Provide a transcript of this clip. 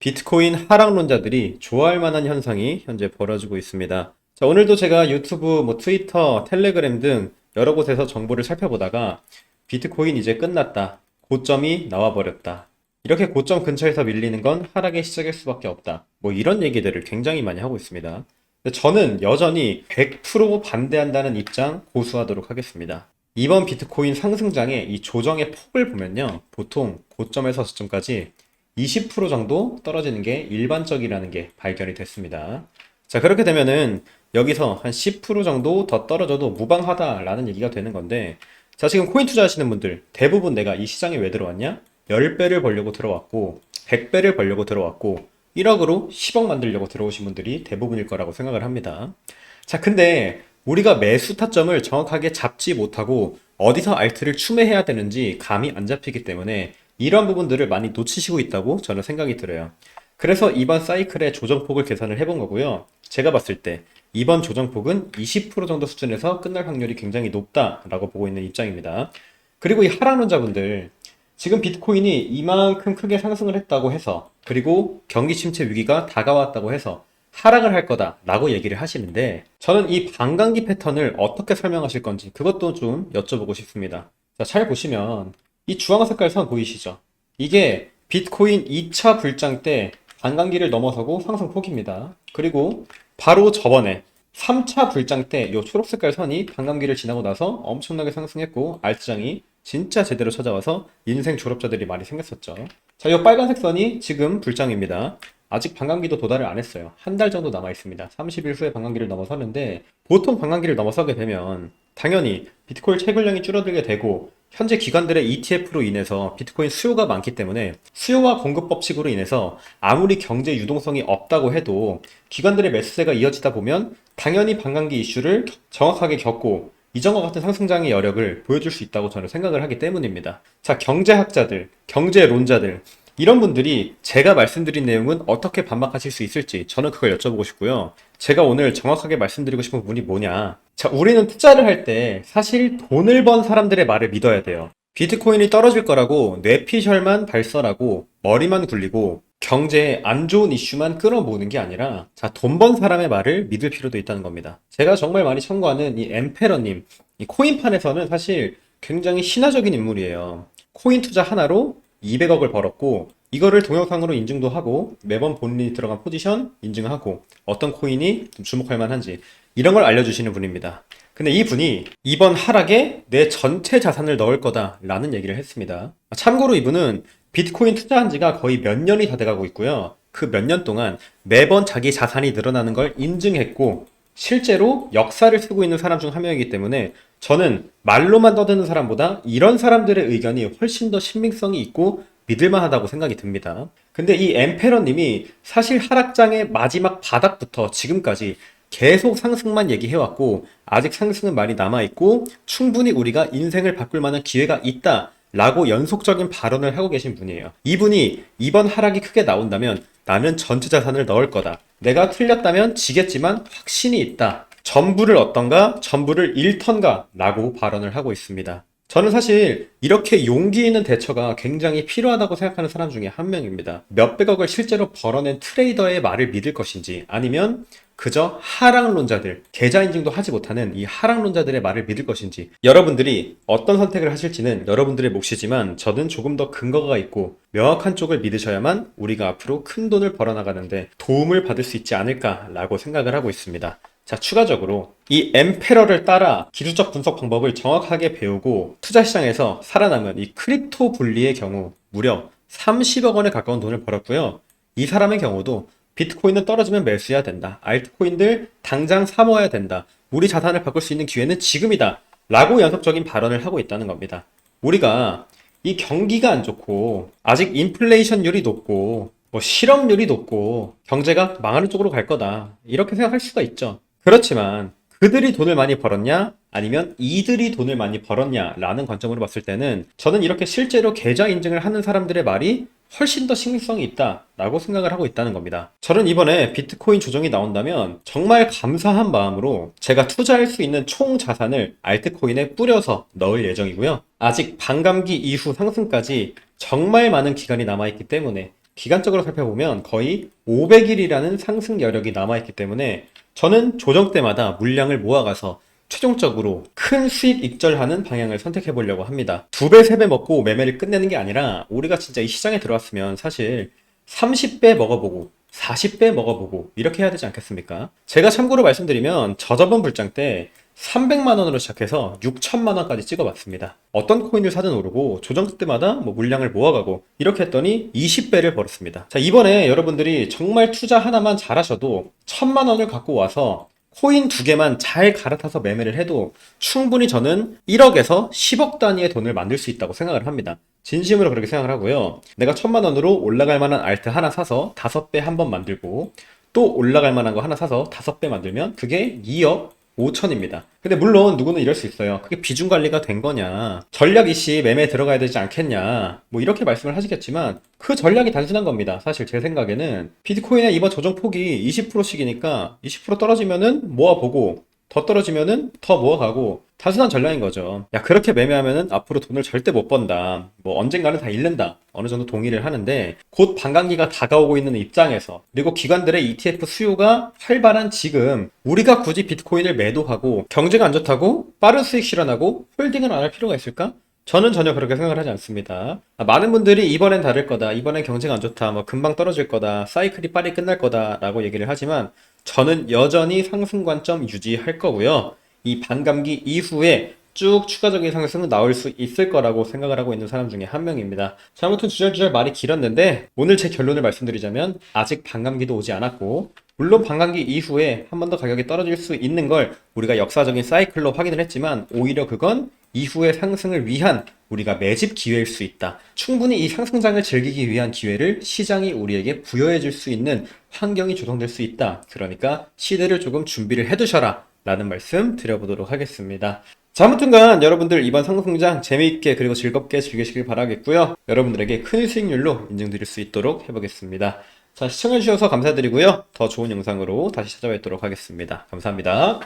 비트코인 하락론자들이 좋아할 만한 현상이 현재 벌어지고 있습니다. 자, 오늘도 제가 유튜브, 트위터, 텔레그램 등 여러 곳에서 정보를 살펴보다가 비트코인 이제 끝났다. 고점이 나와버렸다. 이렇게 고점 근처에서 밀리는 건 하락의 시작일 수밖에 없다. 이런 얘기들을 굉장히 많이 하고 있습니다. 근데 저는 여전히 100% 반대한다는 입장 고수하도록 하겠습니다. 이번 비트코인 상승장의 이 조정의 폭을 보면요. 보통 고점에서 저점까지 20% 정도 떨어지는 게 일반적이라는 게 발견이 됐습니다. 자, 그렇게 되면은 여기서 한 10% 정도 더 떨어져도 무방하다라는 얘기가 되는 건데, 자, 지금 코인 투자하시는 분들 대부분 내가 이 시장에 왜 들어왔냐? 10배를 벌려고 들어왔고, 100배를 벌려고 들어왔고, 1억으로 10억 만들려고 들어오신 분들이 대부분일 거라고 생각을 합니다. 자, 근데 우리가 매수 타점을 정확하게 잡지 못하고 어디서 알트를 추매해야 되는지 감이 안 잡히기 때문에 이런 부분들을 많이 놓치시고 있다고 저는 생각이 들어요. 그래서 이번 사이클의 조정폭을 계산을 해본 거고요. 제가 봤을 때 이번 조정폭은 20% 정도 수준에서 끝날 확률이 굉장히 높다라고 보고 있는 입장입니다. 그리고 이 하락론자분들, 지금 비트코인이 이만큼 크게 상승을 했다고 해서, 그리고 경기 침체 위기가 다가왔다고 해서 하락을 할 거다라고 얘기를 하시는데, 저는 이 반감기 패턴을 어떻게 설명하실 건지 그것도 좀 여쭤보고 싶습니다. 자, 잘 보시면 이 주황 색깔 선 보이시죠? 이게 비트코인 2차 불장 때 반감기를 넘어서고 상승폭입니다. 그리고 바로 저번에 3차 불장 때 이 초록 색깔 선이 반감기를 지나고 나서 엄청나게 상승했고 알트장이 진짜 제대로 찾아와서 인생 졸업자들이 많이 생겼었죠. 자, 이 빨간색 선이 지금 불장입니다. 아직 반감기도 도달을 안 했어요. 한 달 정도 남아 있습니다. 30일 후에 반감기를 넘어서는데, 보통 반감기를 넘어서게 되면 당연히 비트코인 채굴량이 줄어들게 되고, 현재 기관들의 ETF로 인해서 비트코인 수요가 많기 때문에 수요와 공급 법칙으로 인해서 아무리 경제 유동성이 없다고 해도 기관들의 매수세가 이어지다 보면 당연히 반감기 이슈를 정확하게 겪고 이전과 같은 상승장의 여력을 보여줄 수 있다고 저는 생각을 하기 때문입니다. 자, 경제학자들, 경제론자들, 이런 분들이 제가 말씀드린 내용은 어떻게 반박하실 수 있을지 저는 그걸 여쭤보고 싶고요. 제가 오늘 정확하게 말씀드리고 싶은 부분이 뭐냐. 자, 우리는 투자를 할 때 사실 돈을 번 사람들의 말을 믿어야 돼요. 비트코인이 떨어질 거라고 뇌피셜만 발설하고 머리만 굴리고 경제에 안 좋은 이슈만 끌어모으는 게 아니라, 자, 돈 번 사람의 말을 믿을 필요도 있다는 겁니다. 제가 정말 많이 참고하는 이 엠페러님, 이 코인판에서는 사실 굉장히 신화적인 인물이에요. 코인 투자 하나로 200억을 벌었고, 이거를 동영상으로 인증도 하고 매번 본인이 들어간 포지션 인증하고 어떤 코인이 좀 주목할 만한지 이런 걸 알려주시는 분입니다. 근데 이 분이 이번 하락에 내 전체 자산을 넣을 거다라는 얘기를 했습니다. 참고로 이분은 비트코인 투자한 지가 거의 몇 년이 다 돼가고 있고요. 그 몇 년 동안 매번 자기 자산이 늘어나는 걸 인증했고, 실제로 역사를 쓰고 있는 사람 중 한 명이기 때문에 저는 말로만 떠드는 사람보다 이런 사람들의 의견이 훨씬 더 신빙성이 있고 믿을만하다고 생각이 듭니다. 근데 이 엠페러님이 사실 하락장의 마지막 바닥부터 지금까지 계속 상승만 얘기해왔고, 아직 상승은 많이 남아있고 충분히 우리가 인생을 바꿀 만한 기회가 있다 라고 연속적인 발언을 하고 계신 분이에요. 이분이 이번 하락이 크게 나온다면 나는 전체 자산을 넣을 거다, 내가 틀렸다면 지겠지만 확신이 있다, 전부를 얻던가 전부를 잃던가 라고 발언을 하고 있습니다. 저는 사실 이렇게 용기 있는 대처가 굉장히 필요하다고 생각하는 사람 중에 한 명입니다. 몇백억을 실제로 벌어낸 트레이더의 말을 믿을 것인지, 아니면 그저 하락론자들, 계좌 인증도 하지 못하는 이 하락론자들의 말을 믿을 것인지, 여러분들이 어떤 선택을 하실지는 여러분들의 몫이지만 저는 조금 더 근거가 있고 명확한 쪽을 믿으셔야만 우리가 앞으로 큰 돈을 벌어나가는데 도움을 받을 수 있지 않을까라고 생각을 하고 있습니다. 자, 추가적으로 이 엠페러를 따라 기술적 분석 방법을 정확하게 배우고 투자 시장에서 살아남은 이 크립토 분리의 경우 무려 30억 원에 가까운 돈을 벌었고요. 이 사람의 경우도 비트코인은 떨어지면 매수해야 된다, 알트코인들 당장 사모아야 된다, 우리 자산을 바꿀 수 있는 기회는 지금이다 라고 연속적인 발언을 하고 있다는 겁니다. 우리가 이 경기가 안 좋고 아직 인플레이션율이 높고 실업률이 높고 경제가 망하는 쪽으로 갈 거다, 이렇게 생각할 수가 있죠. 그렇지만 그들이 돈을 많이 벌었냐 아니면 이들이 돈을 많이 벌었냐 라는 관점으로 봤을 때는 저는 이렇게 실제로 계좌 인증을 하는 사람들의 말이 훨씬 더 신빙성이 있다 라고 생각을 하고 있다는 겁니다. 저는 이번에 비트코인 조정이 나온다면 정말 감사한 마음으로 제가 투자할 수 있는 총 자산을 알트코인에 뿌려서 넣을 예정이고요. 아직 반감기 이후 상승까지 정말 많은 기간이 남아있기 때문에 기간적으로 살펴보면 거의 500일이라는 상승 여력이 남아있기 때문에 저는 조정 때마다 물량을 모아가서 최종적으로 큰 수익 익절하는 방향을 선택해 보려고 합니다. 2배, 3배 먹고 매매를 끝내는 게 아니라 우리가 진짜 이 시장에 들어왔으면 사실 30배 먹어보고 40배 먹어보고 이렇게 해야 되지 않겠습니까? 제가 참고로 말씀드리면 저저번 불장 때 300만 원으로 시작해서 6천만 원까지 찍어봤습니다. 어떤 코인을 사든 오르고 조정 때마다 뭐 물량을 모아가고 이렇게 했더니 20배를 벌었습니다. 자, 이번에 여러분들이 정말 투자 하나만 잘하셔도 1,000만 원을 갖고 와서 코인 2개만 잘 갈아타서 매매를 해도 충분히 저는 1억에서 10억 단위의 돈을 만들 수 있다고 생각을 합니다. 진심으로 그렇게 생각을 하고요. 내가 1,000만 원으로 올라갈 만한 알트 하나 사서 5배 한 번 만들고 또 올라갈 만한 거 하나 사서 5배 만들면 그게 2억 5천입니다. 근데 물론 누구는 이럴 수 있어요. 그게 비중 관리가 된 거냐, 전략 이씨 매매에 들어가야 되지 않겠냐, 뭐 이렇게 말씀을 하시겠지만 그 전략이 단순한 겁니다. 사실 제 생각에는 비트코인의 이번 조정 폭이 20%씩이니까 20% 떨어지면은 모아보고 더 떨어지면은 더 모아가고 단순한 전략인 거죠. 야, 그렇게 매매하면은 앞으로 돈을 절대 못 번다, 뭐 언젠가는 다 잃는다, 어느 정도 동의를 하는데 곧 반감기가 다가오고 있는 입장에서 그리고 기관들의 ETF 수요가 활발한 지금 우리가 굳이 비트코인을 매도하고 경제가 안 좋다고 빠른 수익 실현하고 홀딩을 안 할 필요가 있을까? 저는 전혀 그렇게 생각을 하지 않습니다. 많은 분들이 이번엔 다를 거다, 이번엔 경제가 안 좋다, 뭐 금방 떨어질 거다, 사이클이 빨리 끝날 거다 라고 얘기를 하지만 저는 여전히 상승 관점 유지할 거고요. 이 반감기 이후에 쭉 추가적인 상승은 나올 수 있을 거라고 생각을 하고 있는 사람 중에 한 명입니다. 자, 아무튼 주절주절 말이 길었는데 오늘 제 결론을 말씀드리자면 아직 반감기도 오지 않았고 물론 반감기 이후에 한 번 더 가격이 떨어질 수 있는 걸 우리가 역사적인 사이클로 확인을 했지만 오히려 그건 이후의 상승을 위한 우리가 매집 기회일 수 있다. 충분히 이 상승장을 즐기기 위한 기회를 시장이 우리에게 부여해 줄 수 있는 환경이 조성될 수 있다. 그러니까 시대를 조금 준비를 해두셔라 라는 말씀 드려보도록 하겠습니다. 자, 아무튼간 여러분들 이번 상승장 재미있게 그리고 즐겁게 즐기시길 바라겠고요. 여러분들에게 큰 수익률로 인증드릴 수 있도록 해보겠습니다. 자, 시청해주셔서 감사드리고요. 더 좋은 영상으로 다시 찾아뵙도록 하겠습니다. 감사합니다.